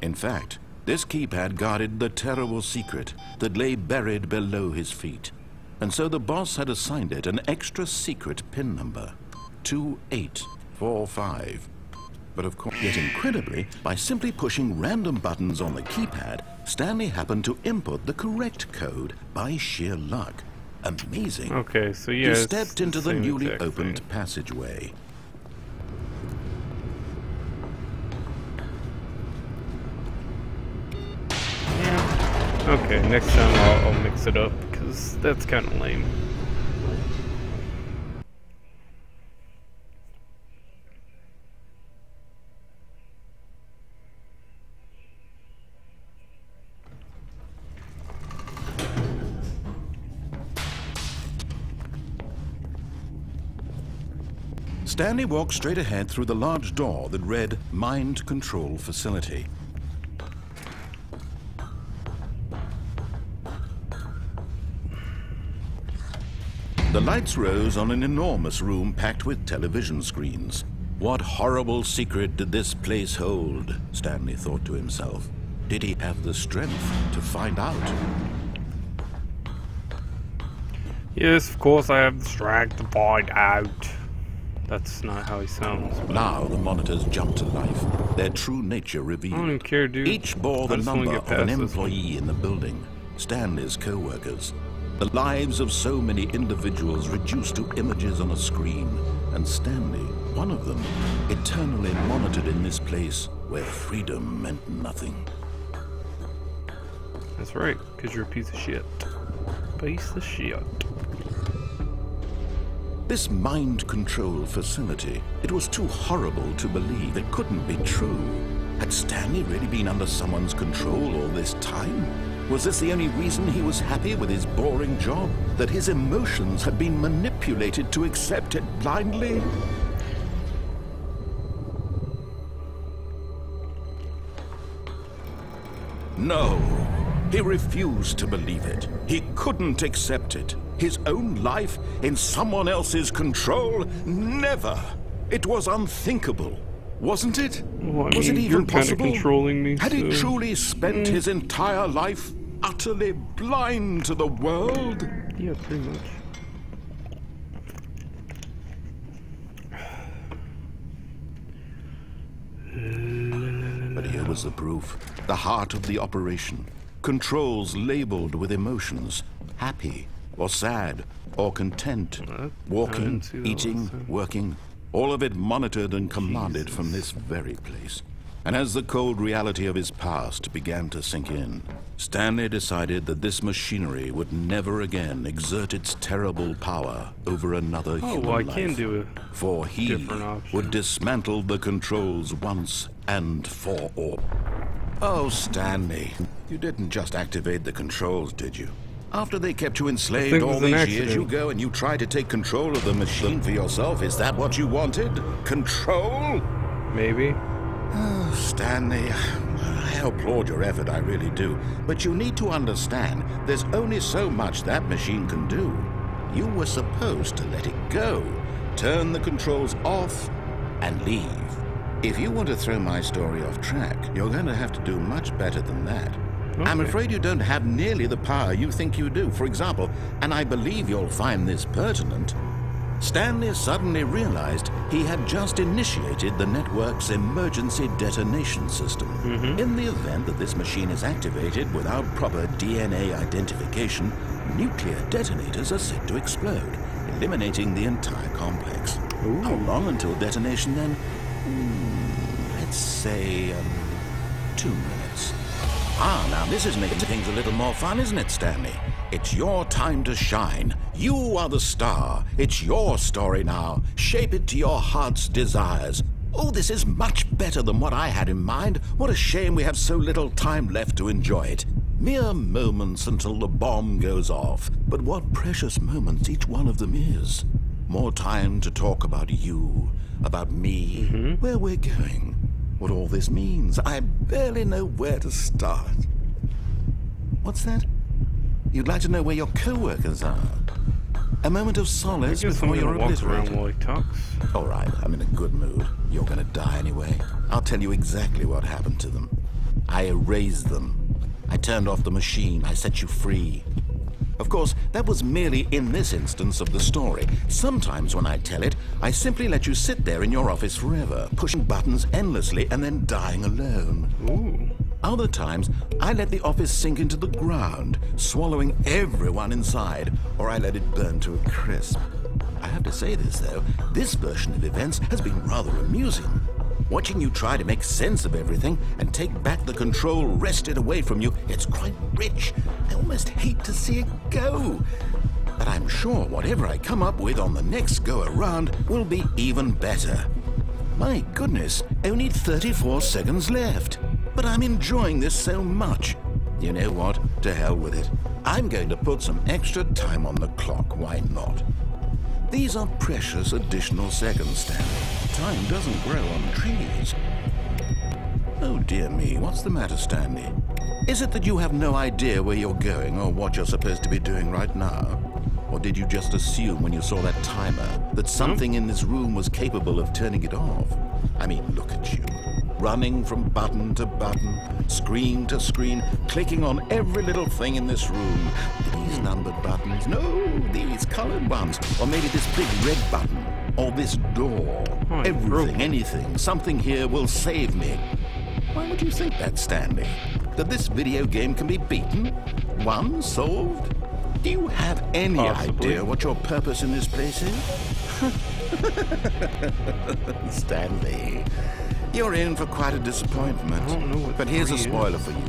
In fact, this keypad guarded the terrible secret that lay buried below his feet. and so the boss had assigned it an extra secret PIN number, 2845. But of course, yet incredibly, by simply pushing random buttons on the keypad, Stanley happened to input the correct code by sheer luck. Amazing. Okay, so yeah, he stepped into the newly opened passageway. Okay, next time I'll mix it up, because that's kind of lame. Stanley walked straight ahead through the large door that read Mind Control Facility. The lights rose on an enormous room packed with television screens. What horrible secret did this place hold? Stanley thought to himself. Did he have the strength to find out? Yes, of course I have the strength to find out. That's not how he sounds. Now the monitors jumped to life, their true nature revealed. I don't even care, dude. Each bore the number of an employee in the building, Stanley's co-workers. The lives of so many individuals reduced to images on a screen, and Stanley, one of them, eternally monitored in this place where freedom meant nothing. That's right, because you're a piece of shit. Piece of shit. This mind control facility, it was too horrible to believe. It couldn't be true. Had Stanley really been under someone's control all this time? Was this the only reason he was happy with his boring job? That his emotions had been manipulated to accept it blindly? No, he refused to believe it. He couldn't accept it. His own life in someone else's control? Never! It was unthinkable, wasn't it? Well, was it even possible? Controlling me, Had he truly spent his entire life utterly blind to the world? Yeah, pretty much. But here was the proof. The heart of the operation. Controls labeled with emotions. Happy, or sad, or content. Walking, eating, working. All of it monitored and commanded from this very place. And as the cold reality of his past began to sink in, Stanley decided that this machinery would never again exert its terrible power over another human life. I can do it. For he would dismantle the controls once and for all. Oh, Stanley, you didn't just activate the controls, did you? After they kept you enslaved all these years, you go and you try to take control of the machine for yourself. Is that what you wanted? Control? Maybe. Oh, Stanley, I applaud your effort, I really do. But you need to understand, there's only so much that machine can do. You were supposed to let it go, turn the controls off, and leave. If you want to throw my story off track, you're going to have to do much better than that. Okay. I'm afraid you don't have nearly the power you think you do. For example, and I believe you'll find this pertinent, Stanley suddenly realized he had just initiated the network's emergency detonation system. In the event that this machine is activated without proper DNA identification, nuclear detonators are said to explode, eliminating the entire complex. Ooh. How long until detonation then? Let's say 2 minutes. Ah, now this is making things a little more fun, isn't it, Stanley? It's your time to shine. You are the star. It's your story now. Shape it to your heart's desires. Oh, this is much better than what I had in mind. What a shame we have so little time left to enjoy it. Mere moments until the bomb goes off. But what precious moments each one of them is. More time to talk about you, about me, where we're going, what all this means. I barely know where to start. What's that? You'd like to know where your co-workers are? A moment of solace before you're obliterated. While he talks. All right, I'm in a good mood. You're gonna die anyway. I'll tell you exactly what happened to them. I erased them. I turned off the machine. I set you free. Of course, that was merely in this instance of the story. Sometimes when I tell it, I simply let you sit there in your office forever, pushing buttons endlessly and then dying alone. Ooh. Other times, I let the office sink into the ground, swallowing everyone inside, or I let it burn to a crisp. I have to say this, though, this version of events has been rather amusing. Watching you try to make sense of everything and take back the control wrested away from you, it's quite rich. I almost hate to see it go. But I'm sure whatever I come up with on the next go-around will be even better. My goodness, only 34 seconds left. But I'm enjoying this so much. You know what? To hell with it. I'm going to put some extra time on the clock. Why not? These are precious additional seconds, Stanley. Time doesn't grow on trees. Oh dear me, what's the matter, Stanley? Is it that you have no idea where you're going or what you're supposed to be doing right now? Or did you just assume when you saw that timer that something in this room was capable of turning it off? I mean, look at you. Running from button to button, screen to screen, clicking on every little thing in this room. These numbered buttons, no, these colored ones. Or maybe this big red button, or this door. Everything, anything, something here will save me. Why would you think that, Stanley? That this video game can be beaten? Won? Solved? Do you have any idea what your purpose in this place is? Stanley, you're in for quite a disappointment. I don't know what but here's a 3 spoiler is. for you.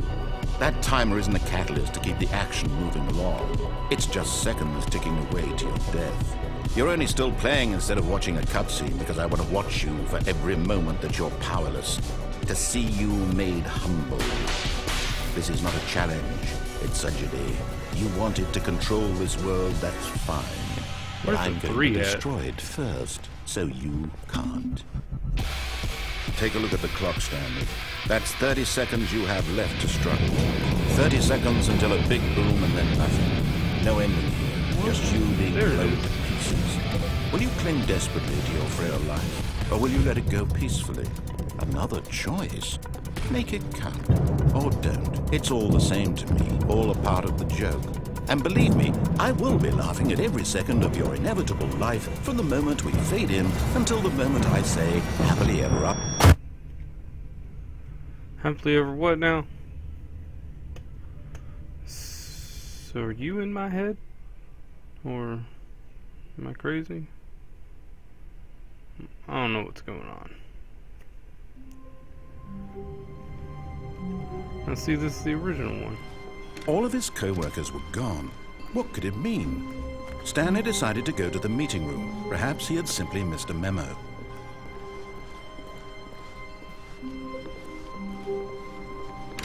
That timer isn't a catalyst to keep the action moving along. It's just seconds ticking away to your death. You're only still playing instead of watching a cutscene because I want to watch you for every moment that you're powerless. To see you made humble. This is not a challenge. It's a duty. You wanted to control this world, that's fine. But Where's I'm the going 3 to at? destroy it first, so you can't. Take a look at the clock, Stanley. That's 30 seconds you have left to struggle. 30 seconds until a big boom and then nothing. No ending here. Just you being There it blown is. to pieces. Will you cling desperately to your frail life? Or will you let it go peacefully? Another choice. Make it count. Or don't. It's all the same to me. All a part of the joke. And believe me, I will be laughing at every second of your inevitable life from the moment we fade in until the moment I say, happily ever up. Happily ever what now? So are you in my head? Or am I crazy? I don't know what's going on. Now see, this is the original one. All of his co-workers were gone. What could it mean? Stanley decided to go to the meeting room. Perhaps he had simply missed a memo.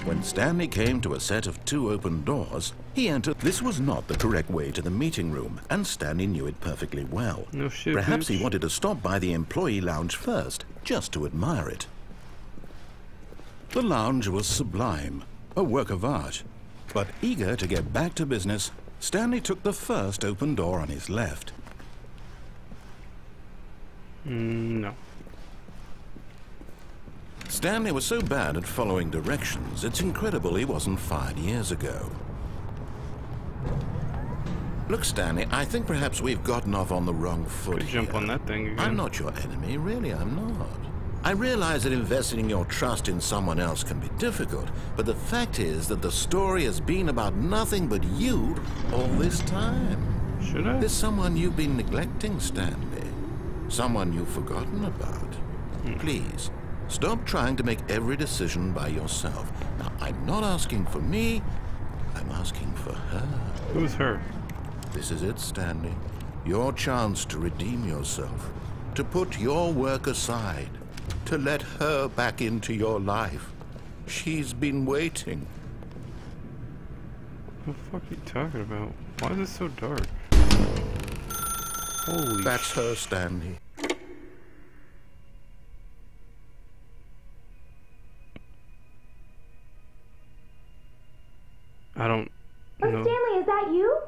When Stanley came to a set of 2 open doors, he entered. This was not the correct way to the meeting room, and Stanley knew it perfectly well. No shit, Perhaps bitch. he wanted to stop by the employee lounge first, just to admire it. The lounge was sublime, a work of art. But eager to get back to business, Stanley took the first open door on his left. No. Stanley was so bad at following directions, it's incredible he wasn't fired years ago. Look, Stanley, I think perhaps we've gotten off on the wrong foot Could jump here. on that thing again. I'm not your enemy, really, I'm not. I realize that investing your trust in someone else can be difficult, but the fact is that the story has been about nothing but you all this time. Should I? There's someone you've been neglecting, Stanley. Someone you've forgotten about. Please, stop trying to make every decision by yourself. Now, I'm not asking for me, I'm asking for her. Who's her? This is it, Stanley. Your chance to redeem yourself. To put your work aside. To let her back into your life. She's been waiting. What the fuck are you talking about? Why is it so dark? Holy That's her, Stanley. I don't Oh, know. Stanley, is that you?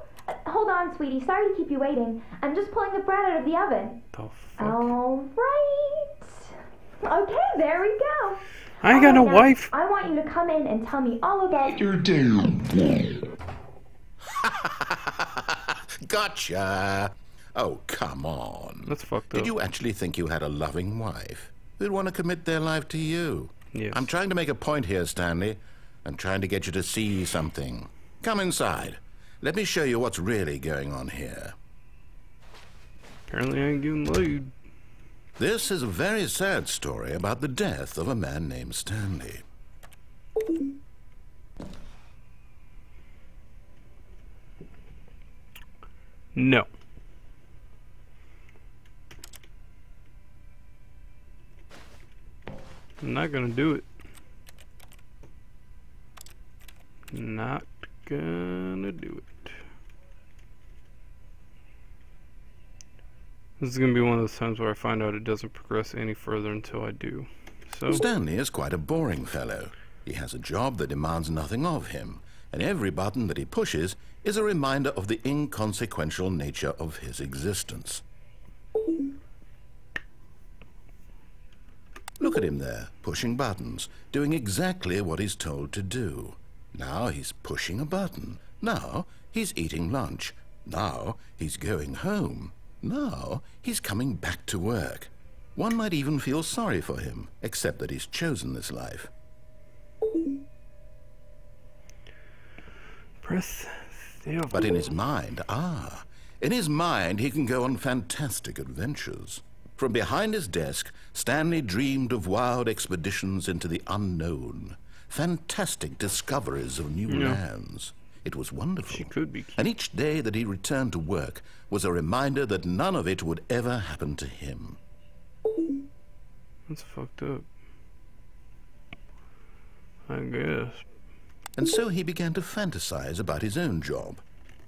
Hold on, sweetie. Sorry to keep you waiting. I'm just pulling the bread out of the oven. The fuck? All right. Okay, there we go. I ain't got no Now, wife. I want you to come in and tell me all about You're damn. Gotcha! Oh, come on. That's fucked up. Did you actually think you had a loving wife who'd want to commit their life to you? Yes. I'm trying to make a point here, Stanley. I'm trying to get you to see something. Come inside. Let me show you what's really going on here. Apparently I ain't getting laid. This is a very sad story about the death of a man named Stanley. No. I'm not gonna do it. Not gonna do it. This is gonna be one of those times where I find out it doesn't progress any further until I do. So Stanley is quite a boring fellow. He has a job that demands nothing of him, and every button that he pushes is a reminder of the inconsequential nature of his existence. Look at him there, pushing buttons, doing exactly what he's told to do. Now he's pushing a button. Now he's eating lunch. Now he's going home. Now he's coming back to work. One might even feel sorry for him, except that he's chosen this life. press the But in his mind, in his mind he can go on fantastic adventures. From behind his desk, Stanley dreamed of wild expeditions into the unknown, fantastic discoveries of new lands. It was wonderful. She could be cute. And each day that he returned to work was a reminder that none of it would ever happen to him. That's fucked up, I guess. And so he began to fantasize about his own job.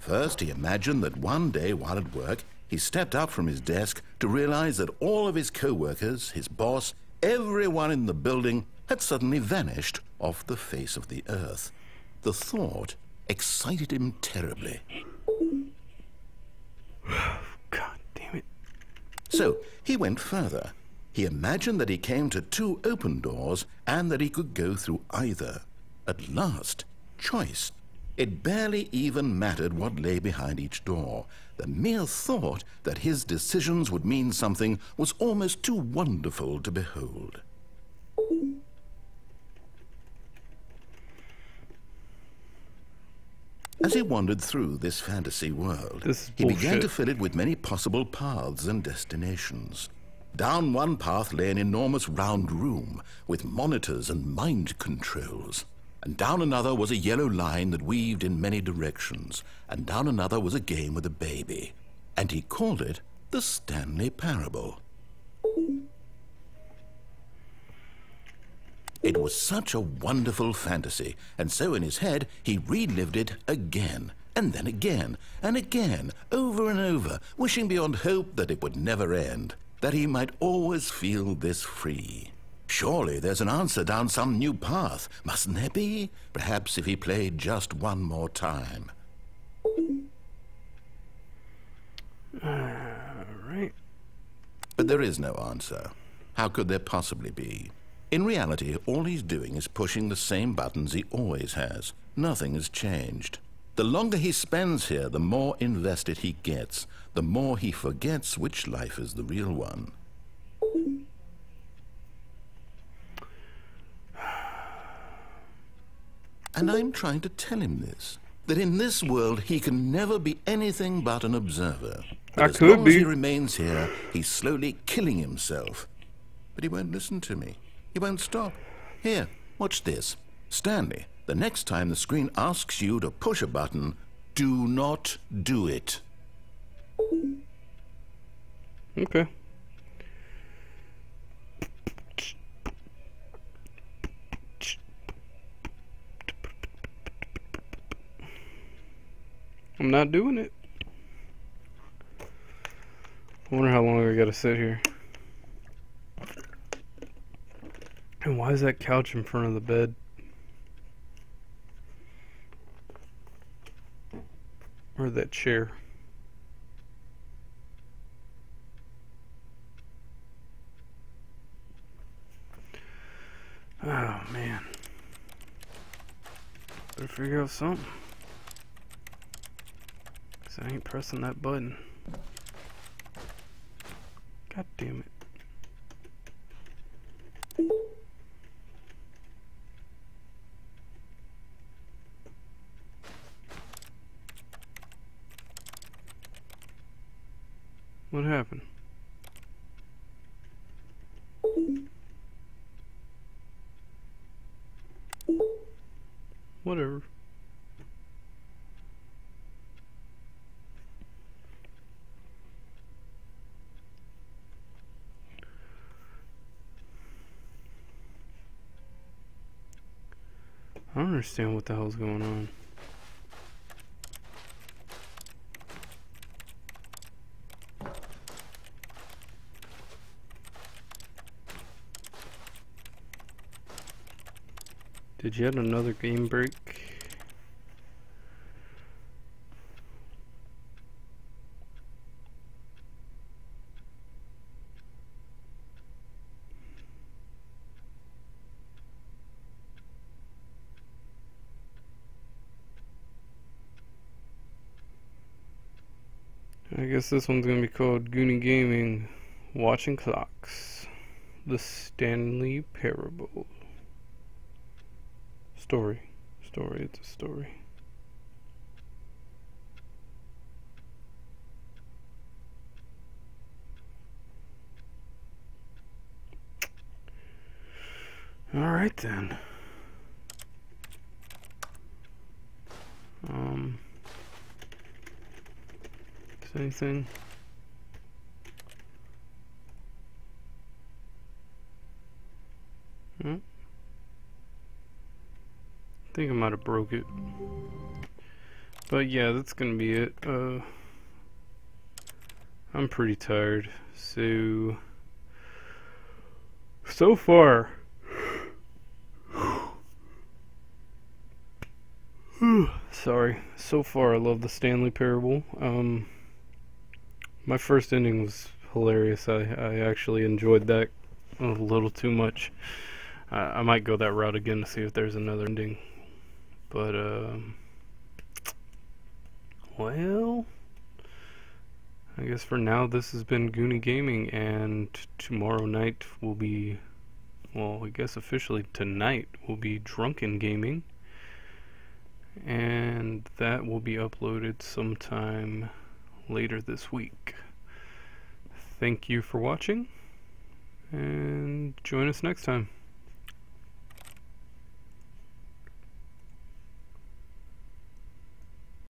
First, he imagined that one day while at work, he stepped up from his desk to realize that all of his co-workers, his boss, everyone in the building had suddenly vanished off the face of the earth. The thought excited him terribly. God damn it. So he went further. He imagined that he came to 2 open doors and that he could go through either. At last, choice. It barely even mattered what lay behind each door. The mere thought that his decisions would mean something was almost too wonderful to behold. As he wandered through this fantasy world, he began to fill it with many possible paths and destinations. Down one path lay an enormous round room with monitors and mind controls. And down another was a yellow line that weaved in many directions. And down another was a game with a baby. And he called it the Stanley Parable. It was such a wonderful fantasy, and so in his head he relived it again, and then again, and again, over and over, wishing beyond hope that it would never end, that he might always feel this free. Surely there's an answer down some new path, mustn't there be? Perhaps if he played just one more time. Right. But there is no answer. How could there possibly be? In reality, all he's doing is pushing the same buttons he always has. Nothing has changed. The longer he spends here, the more invested he gets, the more he forgets which life is the real one. And I'm trying to tell him this, that in this world he can never be anything but an observer. That as long as he remains here, he's slowly killing himself. But he won't listen to me. He won't stop. Here, watch this. Stanley, the next time the screen asks you to push a button, do not do it. Okay. I'm not doing it. I wonder how long I gotta sit here. And why is that couch in front of the bed? Or that chair? Oh man. Better figure out something. 'Cause I ain't pressing that button. God damn it. What happened? Whatever. I don't understand what the hell's going on. Did yet another game break? I guess this one's gonna be called Goonie Gaming, Watching Clocks, the Stanley Parable. Story, it's a story. Alright then. Is anything? I think I might have broke it. But yeah, that's gonna be it. I'm pretty tired. So far sorry. So far I love the Stanley Parable. My first ending was hilarious. I actually enjoyed that a little too much. I might go that route again to see if there's another ending. But, well, I guess for now this has been Goonie Gaming, and tomorrow night will be, well, I guess officially tonight will be Drunken Gaming, and that will be uploaded sometime later this week. Thank you for watching, and join us next time.